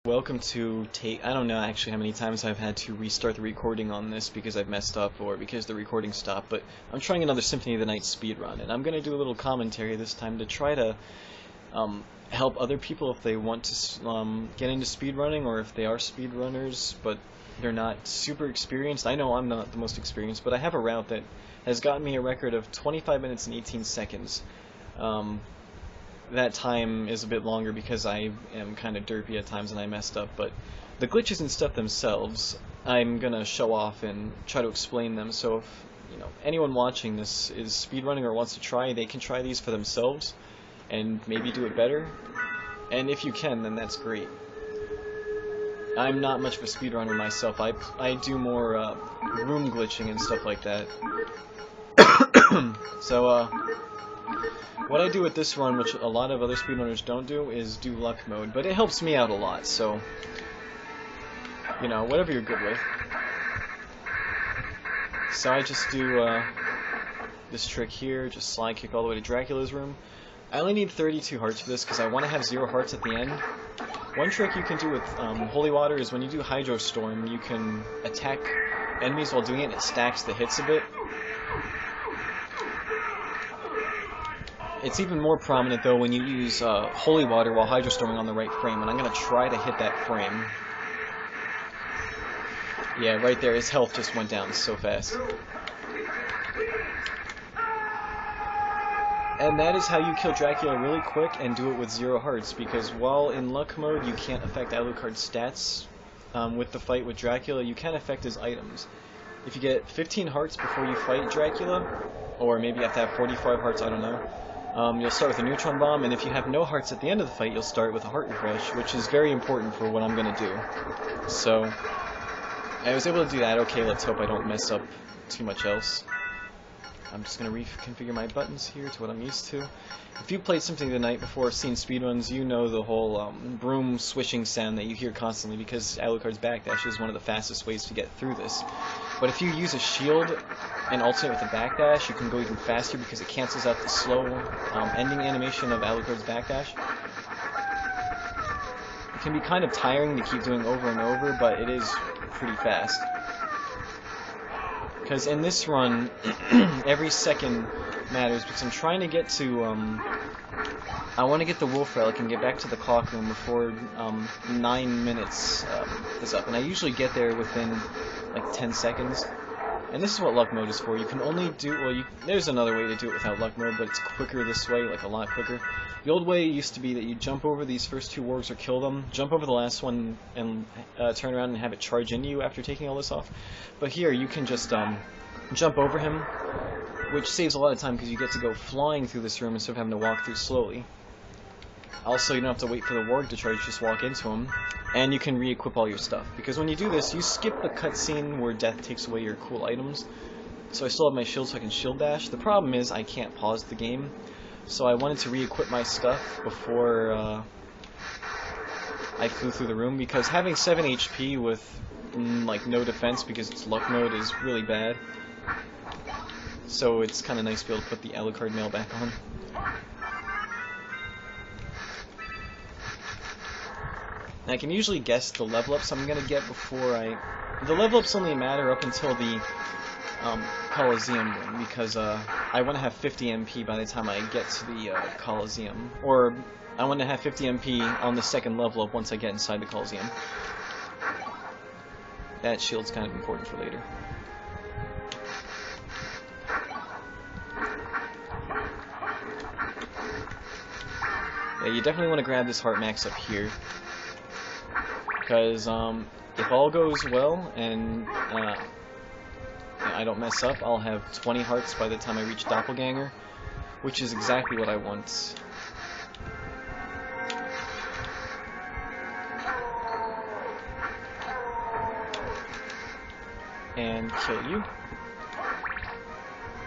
Welcome to I don't know actually how many times I've had to restart the recording on this because I've messed up or because the recording stopped, but I'm trying another Symphony of the Night speedrun, and I'm going to do a little commentary this time to try to help other people if they want to get into speedrunning, or if they are speedrunners but they're not super experienced. I know I'm not the most experienced, but I have a route that has gotten me a record of 25 minutes and 18 seconds. That time is a bit longer because I am kind of derpy at times and I messed up, but the glitches and stuff themselves I'm gonna show off and try to explain them, so if anyone watching this is speedrunning or wants to try, they can try these for themselves and maybe do it better, and if you can, then that's great. I'm not much of a speedrunner myself. I do more room glitching and stuff like that. So what I do with this run, which a lot of other speedrunners don't do, is do luck mode, but it helps me out a lot, so, whatever you're good with. So I just do this trick here, just slide kick all the way to Dracula's room. I only need 32 hearts for this because I want to have 0 hearts at the end. One trick you can do with Holy Water is when you do Hydro Storm, you can attack enemies while doing it, and it stacks the hits a bit. It's even more prominent though when you use Holy Water while Hydro Storming on the right frame, and I'm going to try to hit that frame. Yeah, right there, his health just went down so fast. And that is how you kill Dracula really quick and do it with 0 hearts, because while in luck mode you can't affect Alucard's stats with the fight with Dracula, you can affect his items. If you get 15 hearts before you fight Dracula, or maybe you have to have 45 hearts, I don't know, you'll start with a neutron bomb, and if you have no hearts at the end of the fight, you'll start with a heart refresh, which is very important for what I'm going to do. So, I was able to do that. Okay, let's hope I don't mess up too much else. I'm just going to reconfigure my buttons here to what I'm used to. If you played Symphony of the Night before, seen speedruns, you know the whole broom swishing sound that you hear constantly, because Alucard's backdash is one of the fastest ways to get through this. But if you use a shield and alternate with a backdash, you can go even faster because it cancels out the slow ending animation of Alucard's backdash. It can be kind of tiring to keep doing over and over, but it is pretty fast. Because in this run, every second matters, because I'm trying to get to, I want to get the wolf relic and get back to the clock room before 9 minutes is up, and I usually get there within like 10 seconds. And this is what luck mode is for. You can only do, well, there's another way to do it without luck mode, but it's quicker this way, like a lot quicker. The old way used to be that you jump over these first 2 wargs or kill them, jump over the last one, and turn around and have it charge into you after taking all this off. But here, you can just jump over him, which saves a lot of time because you get to go flying through this room instead of having to walk through slowly. Also, you don't have to wait for the warg to charge, just walk into him, and you can re-equip all your stuff. Because when you do this, you skip the cutscene where death takes away your cool items. So I still have my shield so I can shield dash. The problem is I can't pause the game, so I wanted to re-equip my stuff before I flew through the room, because having 7 HP with like no defense because it's luck mode is really bad. So it's kind of nice to be able to put the Alucard mail back on. And I can usually guess the level ups I'm going to get before the level ups only matter up until the Colosseum room, because I want to have 50 MP by the time I get to the Colosseum. Or I want to have 50 MP on the second level up once I get inside the Colosseum. That shield's kind of important for later. Yeah, you definitely want to grab this heart max up here, because if all goes well and I don't mess up, I'll have 20 hearts by the time I reach Doppelganger, which is exactly what I want. And kill you.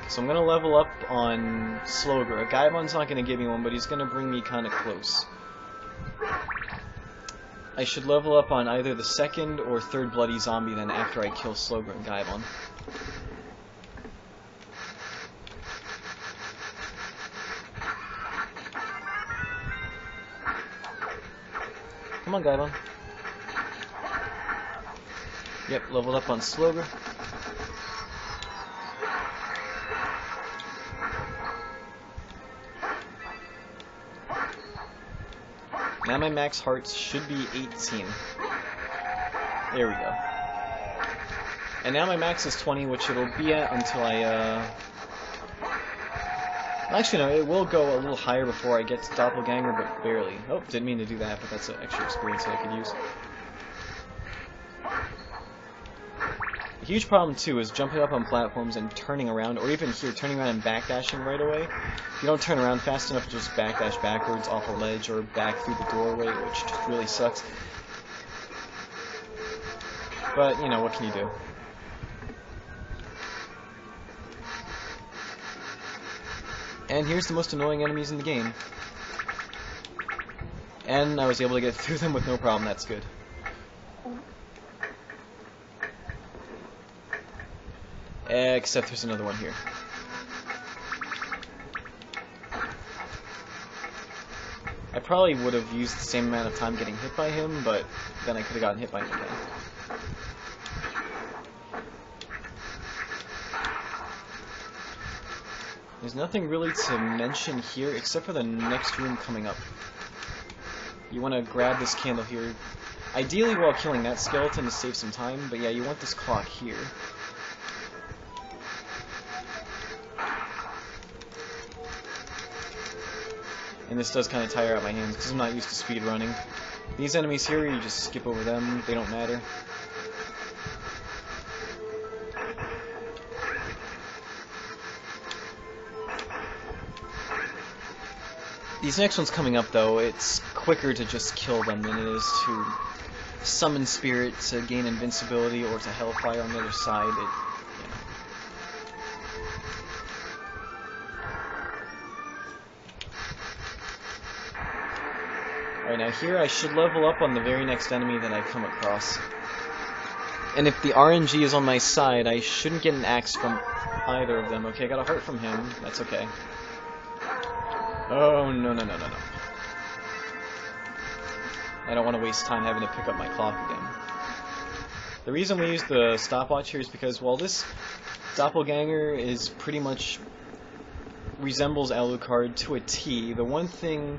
So I'm going to level up on Slogra. Gaibon's not going to give me one, but he's going to bring me kind of close. I should level up on either the 2nd or 3rd Bloody Zombie then after I kill Slogra and Gaibon. Come on, Gaibon. Yep, leveled up on Slover. Now my max hearts should be 18. There we go. And now my max is 20, which it'll be at until I, Actually, no, it will go a little higher before I get to Doppelganger, but barely. Oh, didn't mean to do that, but that's an extra experience that I could use. A huge problem, too, is jumping up on platforms and turning around, or even here, turning around and backdashing right away. If you don't turn around fast enough to just backdash backwards off a ledge or back through the doorway, which just really sucks. But, you know, what can you do? And here's the most annoying enemies in the game. And I was able to get through them with no problem, that's good. Except there's another one here. I probably would have used the same amount of time getting hit by him, but then I could have gotten hit by him again. There's nothing really to mention here except for the next room coming up. You want to grab this candle here, ideally while killing that skeleton to save some time, but yeah, you want this clock here. And this does kind of tire out my hands because I'm not used to speed running. These enemies here, you just skip over them, they don't matter. These next ones coming up, though, it's quicker to just kill them than it is to summon spirit to gain invincibility or to hellfire on the other side. You know. Alright, now here I should level up on the very next enemy that I come across. And if the RNG is on my side, I shouldn't get an axe from either of them. Okay, I got a heart from him. That's okay. Oh, no. I don't want to waste time having to pick up my clock again. The reason we use the stopwatch here is because while this Doppelganger is pretty much resembles Alucard to a T, the one thing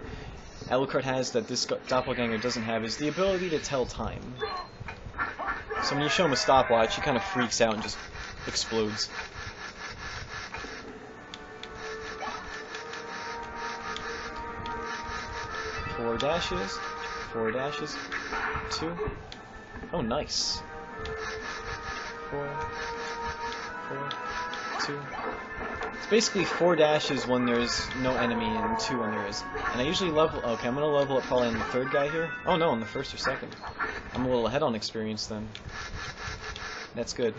Alucard has that this Doppelganger doesn't have is the ability to tell time. So when you show him a stopwatch, he kind of freaks out and just explodes. Four dashes, 2. Oh, nice. 4, 2. It's basically 4 dashes when there's no enemy and 2 when there is. And I usually level. Okay, I'm gonna level up probably on the third guy here. Oh no, on the first or second. I'm a little ahead on experience then. That's good.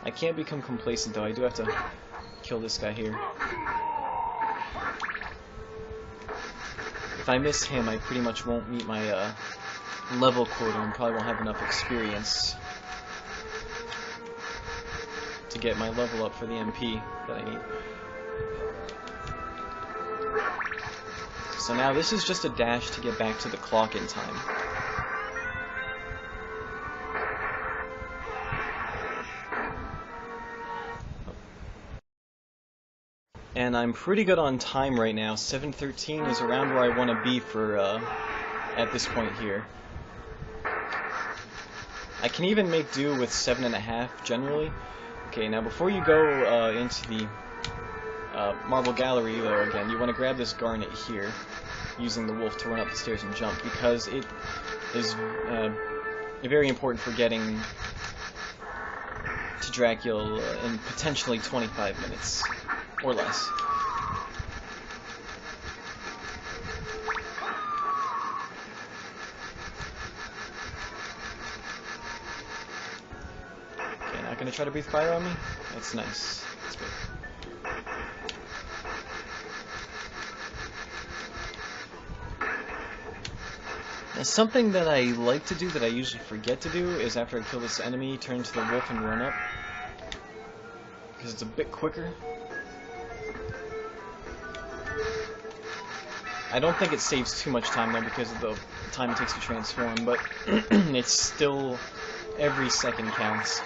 I can't become complacent though. I do have to kill this guy here. If I miss him, I pretty much won't meet my level quota and probably won't have enough experience to get my level up for the MP that I need. So now this is just a dash to get back to the clock in time. And I'm pretty good on time right now. 7:13 is around where I want to be for at this point here. I can even make do with 7.5 generally. Okay, now before you go into the marble gallery, though, again, you want to grab this garnet here, using the wolf to run up the stairs and jump, because it is very important for getting to Dracula in potentially 25 minutes. Or less. Okay, not gonna try to breathe fire on me? That's nice. That's good. Now, something that I like to do that I usually forget to do is after I kill this enemy, turn to the wolf and run up. Because it's a bit quicker. I don't think it saves too much time though because of the time it takes to transform, but it's still Every second counts.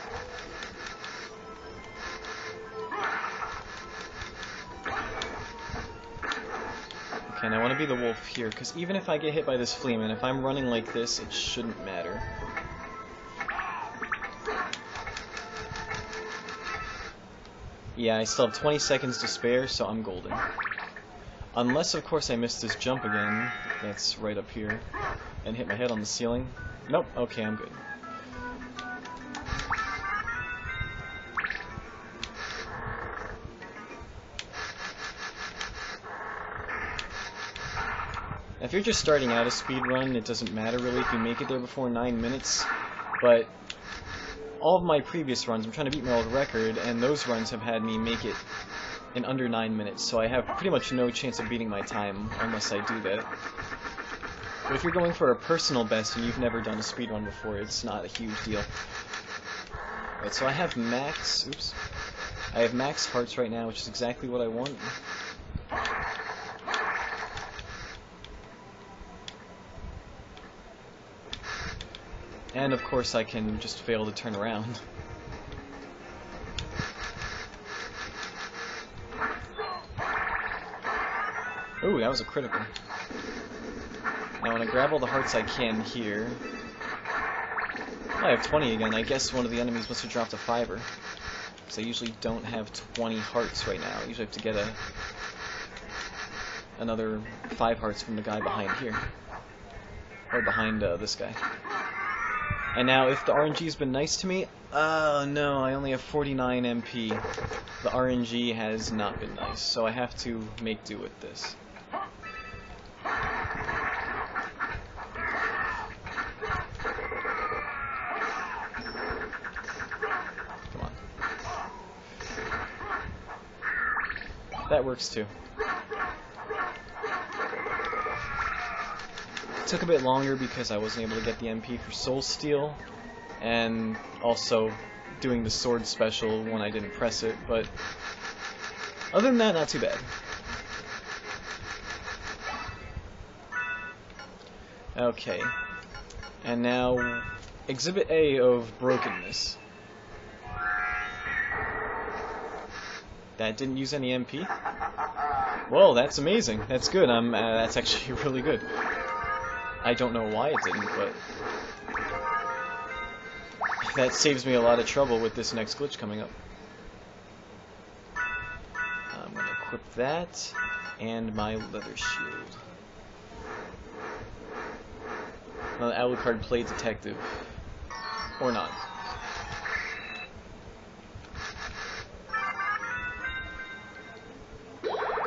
Okay, and I want to be the wolf here, because even if I get hit by this fleaman, if I'm running like this, it shouldn't matter. Yeah, I still have 20 seconds to spare, so I'm golden. Unless, of course, I miss this jump again, that's right up here, and hit my head on the ceiling. Nope, okay, I'm good. If you're just starting out a speedrun, it doesn't matter really if you make it there before 9 minutes, but all of my previous runs, I'm trying to beat my old record, and those runs have had me make it in under 9 minutes, so I have pretty much no chance of beating my time unless I do that. But if you're going for a personal best and you've never done a speedrun before, it's not a huge deal. Alright, so I have max, oops, I have max hearts right now, which is exactly what I want. And of course I can just fail to turn around. Ooh, that was a critical. Now I want to grab all the hearts I can here. Oh, I have 20 again. I guess one of the enemies must have dropped a 5er. Because I usually don't have 20 hearts right now. I usually have to get another 5 hearts from the guy behind here. Or behind this guy. And now, if the RNG's been nice to me... Oh no, I only have 49 MP. The RNG has not been nice, so I have to make do with this. Come on. That works too. Took a bit longer because I wasn't able to get the MP for Soul Steel, and also doing the sword special when I didn't press it, but other than that, not too bad. Okay, and now Exhibit A of Brokenness. That didn't use any MP? Whoa, that's amazing. That's good. That's actually really good. I don't know why it didn't, but that saves me a lot of trouble with this next glitch coming up. I'm going to equip that and my leather shield. Alucard Play Detective. Or not.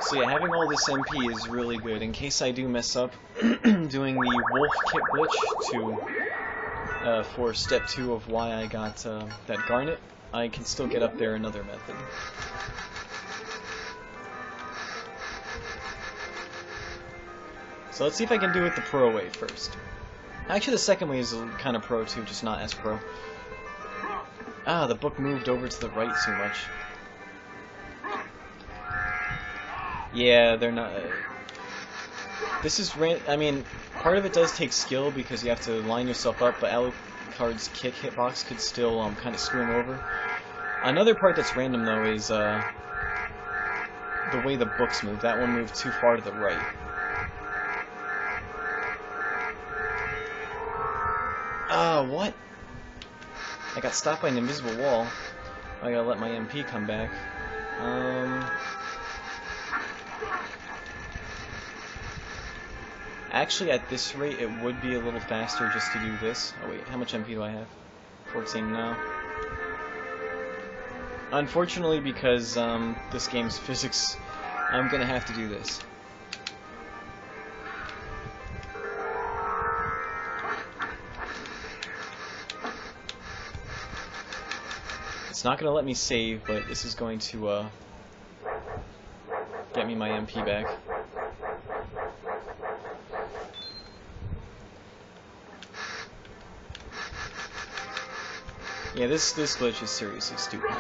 So yeah, having all this MP is really good. In case I do mess up doing the wolf kit glitch to for step 2 of why I got that garnet, I can still get up there another method. So let's see if I can do it the pro way first. Actually, the second way is kind of pro too, just not as pro. Ah, the book moved over to the right too much. Yeah, they're not... This is... I mean, part of it does take skill because you have to line yourself up, but Alucard's kick hitbox could still kind of screw him over. Another part that's random, though, is the way the books move. That one moved too far to the right. What? I got stopped by an invisible wall. I gotta let my MP come back. Actually, at this rate, it would be a little faster just to do this. Oh wait, how much MP do I have? 14 now. Unfortunately, because this game's physics, I'm gonna have to do this. It's not gonna let me save, but this is going to get me my MP back. Yeah, this glitch is seriously stupid.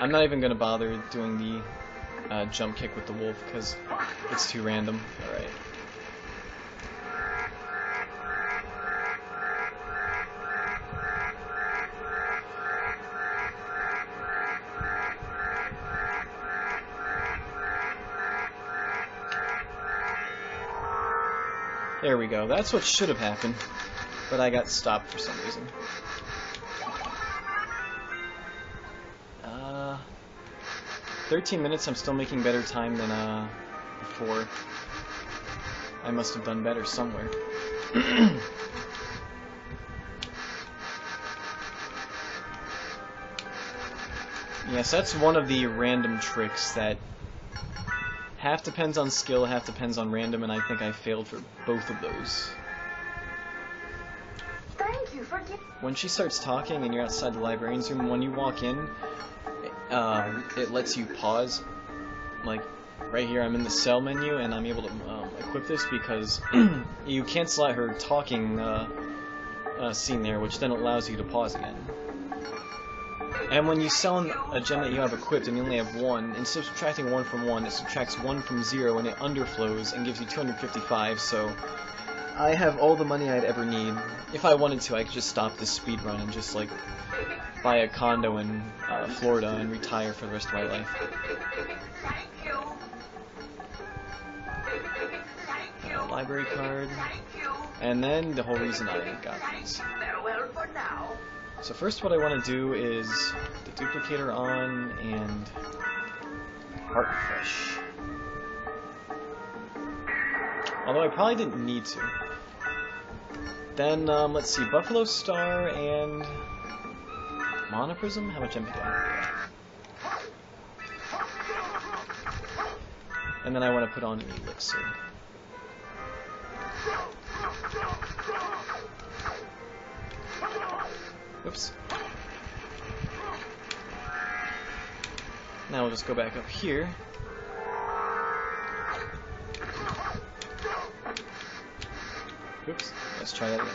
I'm not even gonna bother doing the jump kick with the wolf because it's too random. Alright. There we go. That's what should have happened, but I got stopped for some reason. 13 minutes, I'm still making better time than before. I must have done better somewhere. Yes, that's one of the random tricks that half depends on skill, half depends on random, and I think I failed for both of those. Thank you for When she starts talking and you're outside the librarian's room, when you walk in, it lets you pause. Like, right here I'm in the cell menu and I'm able to equip this because you cancel out her talking scene there, which then allows you to pause again. And when you sell a gem that you have equipped and you only have one, instead of subtracting 1 from 1, it subtracts 1 from 0 and it underflows and gives you 255, so I have all the money I'd ever need. If I wanted to, I could just stop this speedrun and just, like, buy a condo in Florida and retire for the rest of my life. Library card, and then the whole reason I got these. So first what I want to do is the duplicator on and heart refresh. Although I probably didn't need to. Then let's see, Buffalo Star and Monoprism? How much MP do I have? And then I want to put on an elixir. Oops. Now we'll just go back up here. Oops, let's try that again.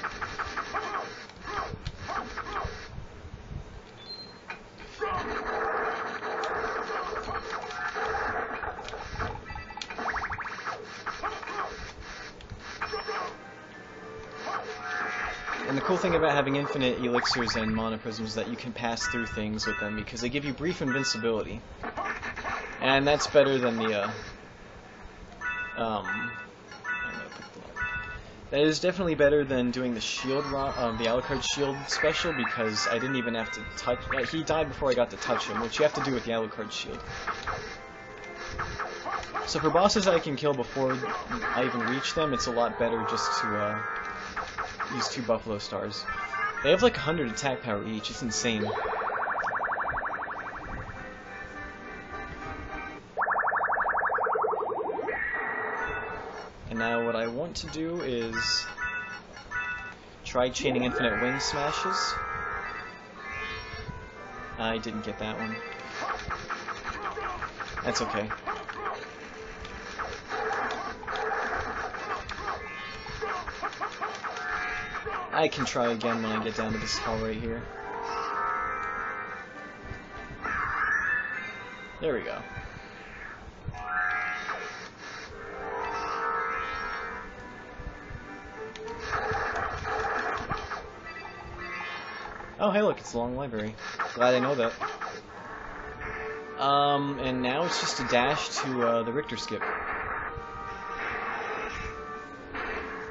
And the cool thing about having infinite elixirs and monoprisms is that you can pass through things with them because they give you brief invincibility. And that's better than the, that is definitely better than doing the shield, the Alucard shield special, because I didn't even have to touch, he died before I got to touch him, which you have to do with the Alucard shield. So for bosses I can kill before I even reach them, it's a lot better just to, use 2 Buffalo Stars. They have like 100 attack power each, it's insane. And now what I want to do is try chaining infinite wing smashes. I didn't get that one. That's okay. I can try again when I get down to this hall right here. There we go. Oh, hey look, it's the long library. Glad I know that. And now it's just a dash to the Richter skip.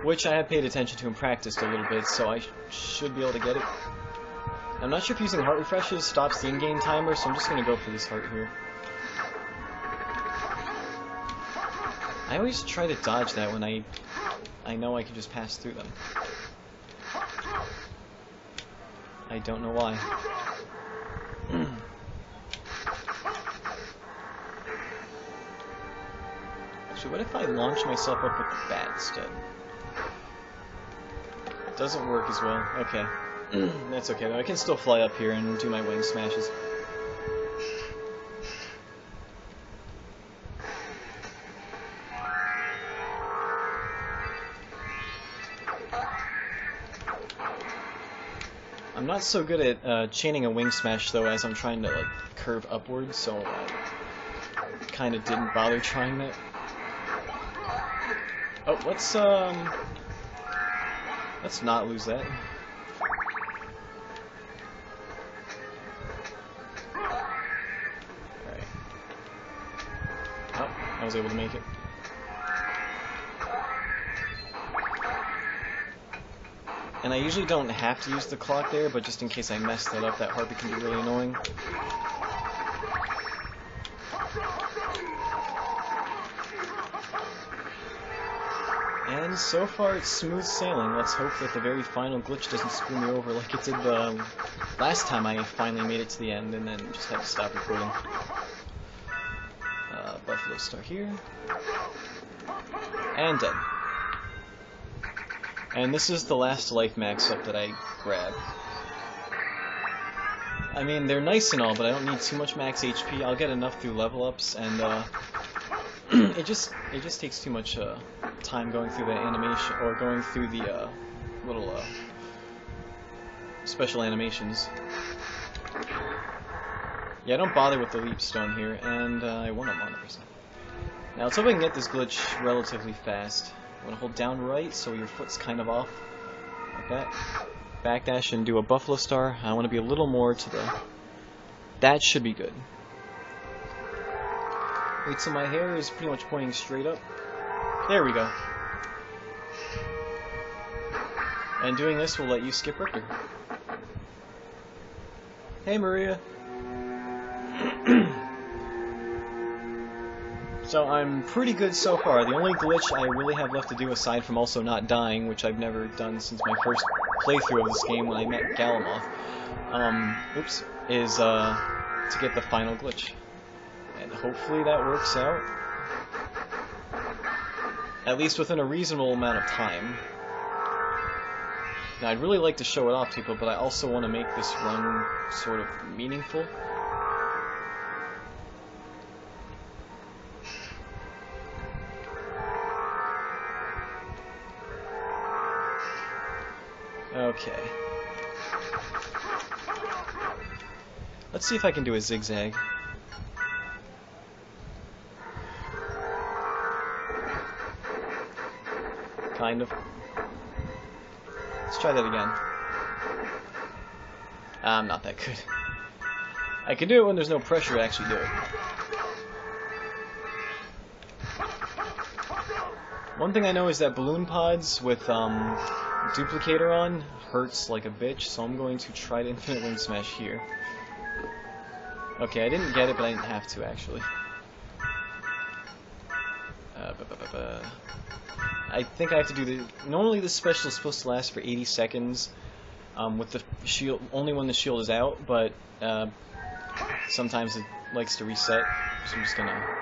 Which I have paid attention to and practiced a little bit, so I should be able to get it. I'm not sure if using heart refreshes stops the in-game timer, so I'm just going to go for this heart here. I always try to dodge that when I know I can just pass through them. I don't know why. Actually, what if I launch myself up with the bat instead? It doesn't work as well. Okay. That's okay though. I can still fly up here and do my wing smashes. I'm not so good at chaining a wing smash though, as I'm trying to like curve upwards, so I kind of didn't bother trying that. Oh, let's not lose that. Alright. Oh, I was able to make it. And I usually don't have to use the clock there, but just in case I mess that up, that harpy can be really annoying. And so far it's smooth sailing. Let's hope that the very final glitch doesn't screw me over like it did the last time I finally made it to the end and then just had to stop recording. Buffalo Star here. And dead. And this is the last life max up that I grabbed. I mean, they're nice and all, but I don't need too much max HP. I'll get enough through level ups, and it just takes too much time going through the animation, or going through the little special animations. Yeah, don't bother with the leap stone here, and I won 100%. Now let's hope I can get this glitch relatively fast. I'm gonna hold down right so your foot's kind of off, like that. Backdash and do a Buffalo Star. I want to be a little more to the... That should be good. Wait till my hair is pretty much pointing straight up. There we go. And doing this will let you skip Richter. Hey Maria! So I'm pretty good so far. The only glitch I really have left to do, aside from also not dying, which I've never done since my first playthrough of this game when I met Galamoth, is to get the final glitch. And hopefully that works out. At least within a reasonable amount of time. Now I'd really like to show it off to people, but I also want to make this run sort of meaningful. Okay. Let's see if I can do a zigzag. Kind of. Let's try that again. I'm not that good. I can do it when there's no pressure to actually do it. One thing I know is that balloon pods with duplicator on hurts like a bitch, so I'm going to try to infinite wing smash here. Okay, I didn't get it, but I didn't have to actually. I think I have to do the... Normally this special is supposed to last for 80 seconds with the shield, only when the shield is out, but sometimes it likes to reset, so I'm just gonna...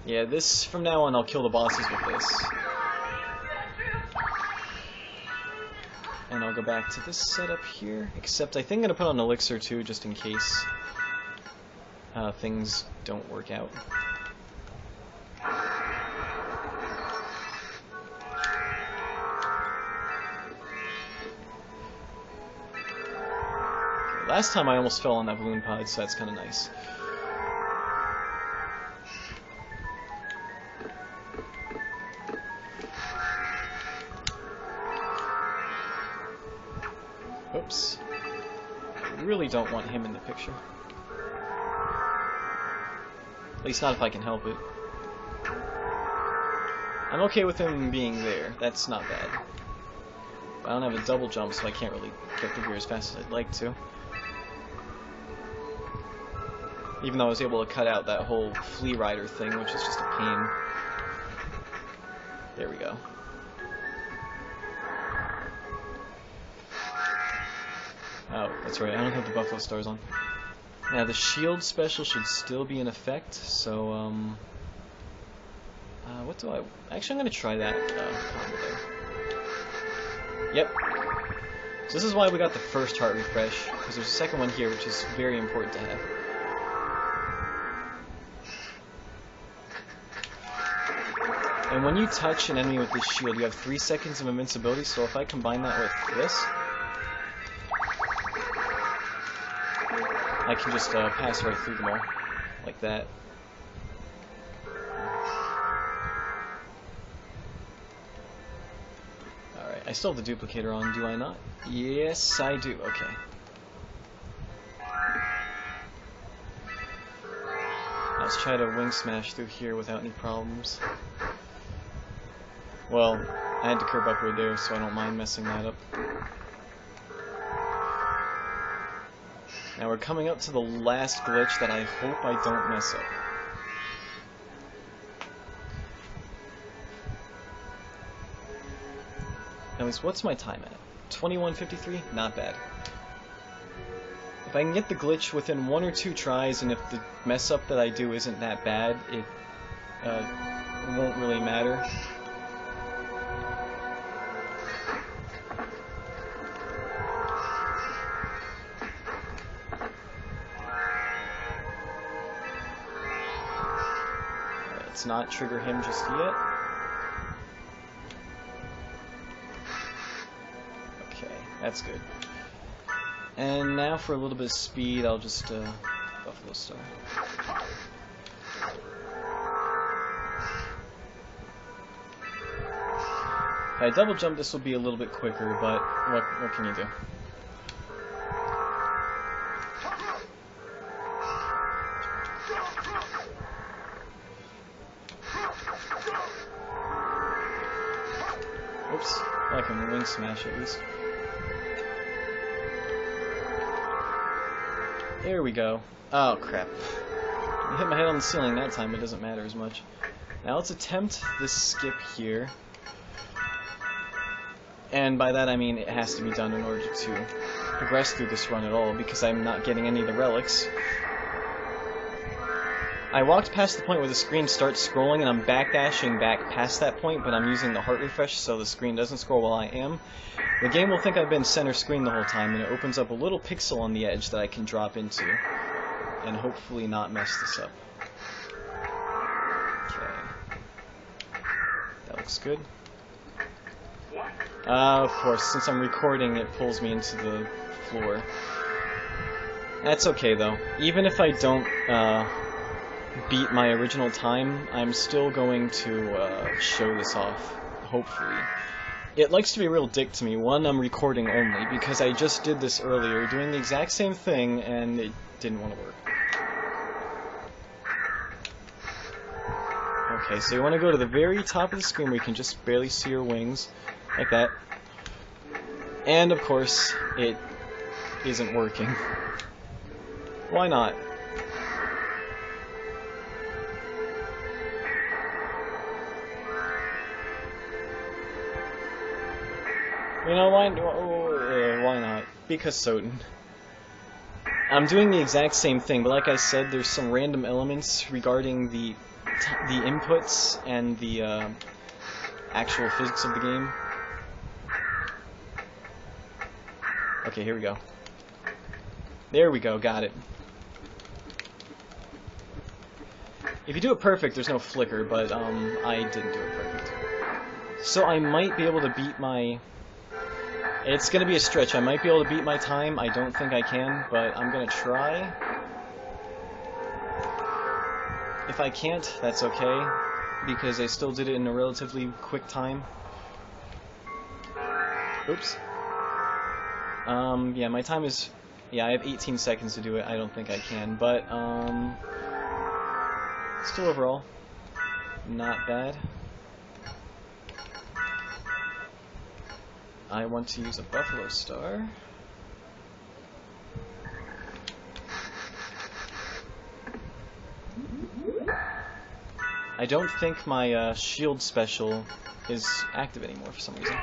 Yeah, this, from now on, I'll kill the bosses with this. And I'll go back to this setup here, except I think I'm going to put on Elixir too, just in case things don't work out. Last time I almost fell on that balloon pod, so that's kind of nice. Oops. I really don't want him in the picture. At least not if I can help it. I'm okay with him being there. That's not bad. I don't have a double jump, so I can't really get through here as fast as I'd like to. Even though I was able to cut out that whole flea rider thing, which is just a pain. There we go. Oh, that's right, I don't have the Buffalo Stars on. Now the shield special should still be in effect, so what do I... Actually, I'm going to try that combo there. Yep. So this is why we got the first heart refresh, because there's a second one here, which is very important to have. And when you touch an enemy with this shield, you have 3 seconds of invincibility, so if I combine that with this, I can just pass right through them all, like that. Alright, I still have the duplicator on, do I not? Yes, I do, okay. Let's try to wing smash through here without any problems. Well, I had to curve upward there, so I don't mind messing that up. Now we're coming up to the last glitch that I hope I don't mess up. Anyways, what's my time at? 21:53? Not bad. If I can get the glitch within 1 or 2 tries, and if the mess up that I do isn't that bad, it won't really matter. Let's not trigger him just yet. Okay, that's good. And now for a little bit of speed, I'll just Buffalo Star. If I double jump, this will be a little bit quicker, but what can you do? Oops, I can wing smash at least. There we go. Oh crap. I hit my head on the ceiling that time, it doesn't matter as much. Now let's attempt this skip here. And by that I mean it has to be done in order to progress through this run at all, because I'm not getting any of the relics. I walked past the point where the screen starts scrolling, and I'm backdashing back past that point, but I'm using the heart refresh so the screen doesn't scroll while I am. The game will think I've been center screen the whole time, and it opens up a little pixel on the edge that I can drop into, and hopefully not mess this up. Okay. That looks good. Of course, since I'm recording, it pulls me into the floor. That's okay, though. Even if I don't beat my original time, I'm still going to show this off, hopefully. It likes to be a real dick to me when I'm recording only, because I just did this earlier, doing the exact same thing, and it didn't want to work. Okay, so you want to go to the very top of the screen where you can just barely see your wings, like that. And, of course, it isn't working. Why not? You know, why not? Because SotN. I'm doing the exact same thing, but like I said, there's some random elements regarding the inputs and the actual physics of the game. Okay, here we go. There we go, got it. If you do it perfect, there's no flicker, but I didn't do it perfect. So I might be able to beat my... It's going to be a stretch. I might be able to beat my time. I don't think I can, but I'm going to try. If I can't, that's okay, because I still did it in a relatively quick time. Oops. Yeah, my time is... Yeah, I have 18 seconds to do it. I don't think I can, but, still overall, not bad. I want to use a Buffalo Star. I don't think my shield special is active anymore for some reason.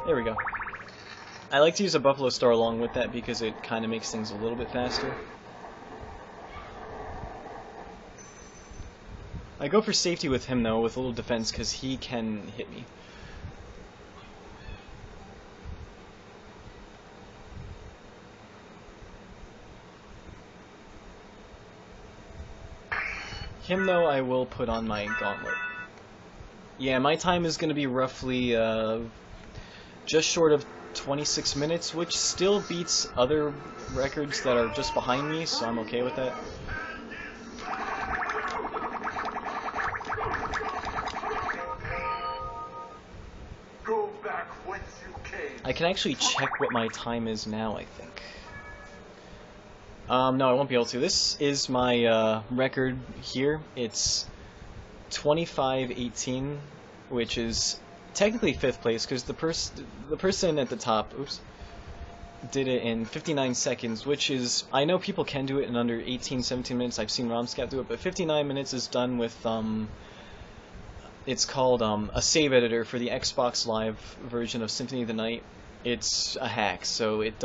There we go. I like to use a Buffalo Star along with that because it kind of makes things a little bit faster. I go for safety with him though, with a little defense, because he can hit me. Him though, I will put on my gauntlet. Yeah, my time is going to be roughly just short of 26 minutes, which still beats other records that are just behind me, so I'm okay with that. I can actually check what my time is now, I think. No, I won't be able to. This is my record here. It's 25:18, which is technically 5th place because the person at the top, oops, did it in 59 seconds, which is, I know people can do it in under 18-17 minutes. I've seen RomScat do it, but 59 minutes is done with it's called a save editor for the Xbox Live version of Symphony of the Night. It's a hack, so it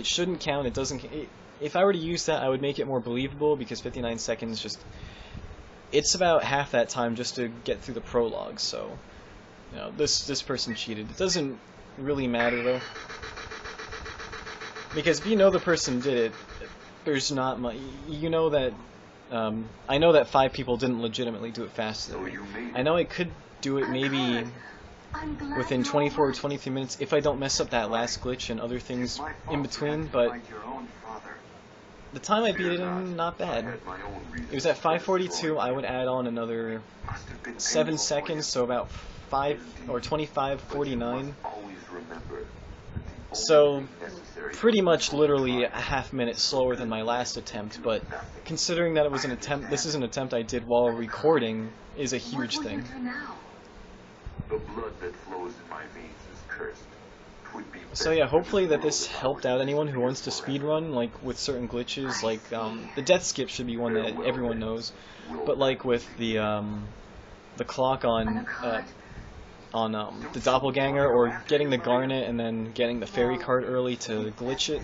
shouldn't count. It doesn't. If I were to use that, I would make it more believable, because 59 seconds it's about half that time just to get through the prologue. So, you know, this person cheated. It doesn't really matter though, because if you know the person did it, there's not much. You know that. I know that 5 people didn't legitimately do it faster than me. I know I could do it maybe within 24 or 23 minutes if I don't mess up that last glitch and other things in between, but the time I beat it in, not bad. It was at 5:42. I would add on another 7 seconds, so about 25:49. So pretty much literally a half minute slower than my last attempt, but considering that it was an attempt, this is an attempt I did while recording, is a huge thing. The blood that flows in my veins is cursed. So yeah, hopefully that this helped out anyone who wants to speedrun, like with certain glitches, like the death skip should be one that everyone knows, but like with the clock on the Doppelganger, or getting the Garnet and then getting the fairy card early to glitch it,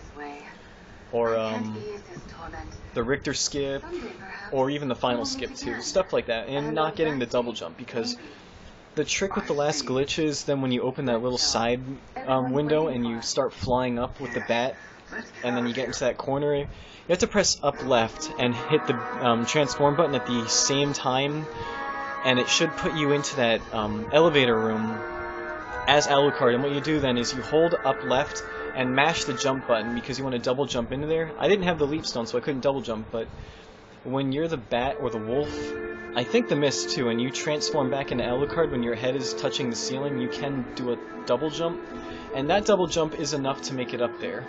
or the Richter skip, or even the final skip too, stuff like that, and not getting the double jump, because the trick with the last glitch is then when you open that little side window and you start flying up with the bat, and then you get into that corner, you have to press up left and hit the transform button at the same time, and it should put you into that elevator room as Alucard. And what you do then is you hold up left and mash the jump button because you want to double jump into there. I didn't have the leap stone, so I couldn't double jump, but when you're the bat or the wolf, I think the mist too, and you transform back into Alucard when your head is touching the ceiling, you can do a double jump, and that double jump is enough to make it up there.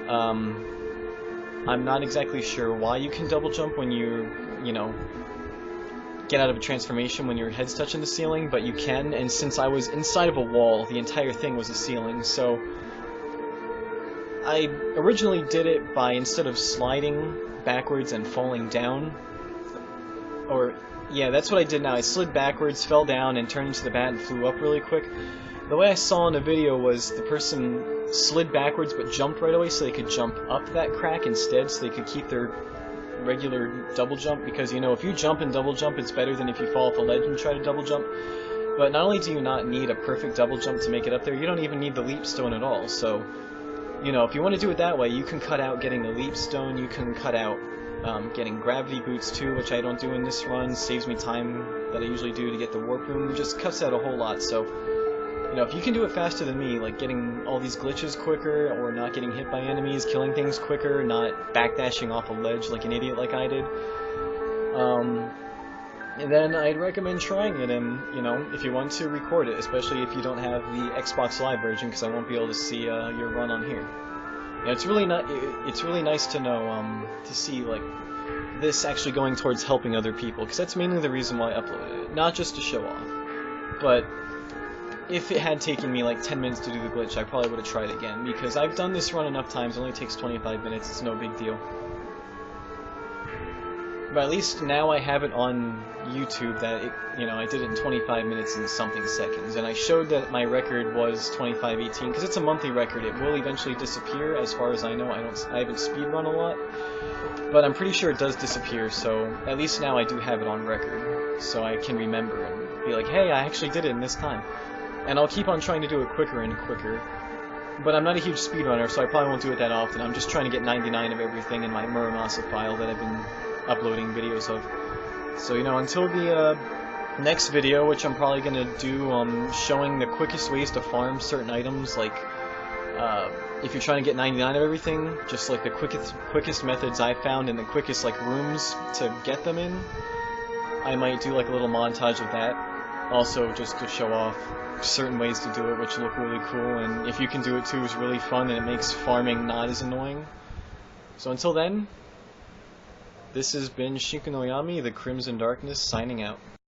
I'm not exactly sure why you can double jump when you know, get out of a transformation when your head's touching the ceiling, but you can, and since I was inside of a wall, the entire thing was a ceiling, so I originally did it by, instead of sliding backwards and falling down, or yeah, that's what I did now. I slid backwards, fell down, and turned into the bat and flew up really quick. The way I saw in the video was the person slid backwards but jumped right away so they could jump up that crack instead, so they could keep their regular double jump, because, you know, if you jump and double jump, it's better than if you fall off a ledge and try to double jump. But not only do you not need a perfect double jump to make it up there, you don't even need the leap stone at all. So, you know, if you want to do it that way, you can cut out getting the leap stone, you can cut out getting gravity boots too, which I don't do in this run, saves me time that I usually do to get the warp room, just cuts out a whole lot. So, you know, if you can do it faster than me, like getting all these glitches quicker, or not getting hit by enemies, killing things quicker, not backdashing off a ledge like an idiot like I did, then I'd recommend trying it, and, you know, if you want to, record it, especially if you don't have the Xbox Live version, because I won't be able to see your run on here. You know, it's really nice to know, to see, like, this actually going towards helping other people, because that's mainly the reason why I uploaded it, not just to show off. But if it had taken me like 10 minutes to do the glitch, I probably would have tried again, because I've done this run enough times, it only takes 25 minutes, it's no big deal. But at least now I have it on YouTube that, you know, I did it in 25 minutes and something seconds, and I showed that my record was 25:18, because it's a monthly record. It will eventually disappear, as far as I know. I haven't speedrun a lot, but I'm pretty sure it does disappear, so at least now I do have it on record, so I can remember and be like, hey, I actually did it in this time. And I'll keep on trying to do it quicker and quicker. But I'm not a huge speedrunner, so I probably won't do it that often. I'm just trying to get 99 of everything in my Muramasa file that I've been uploading videos of. So, you know, until the next video, which I'm probably going to do showing the quickest ways to farm certain items, like if you're trying to get 99 of everything, just like the quickest methods I found and the quickest like rooms to get them in, I might do like a little montage of that. Also, just to show off certain ways to do it, which look really cool, and if you can do it too, it's really fun, and it makes farming not as annoying. So until then, this has been Shikunoyami, the Crimson Darkness, signing out.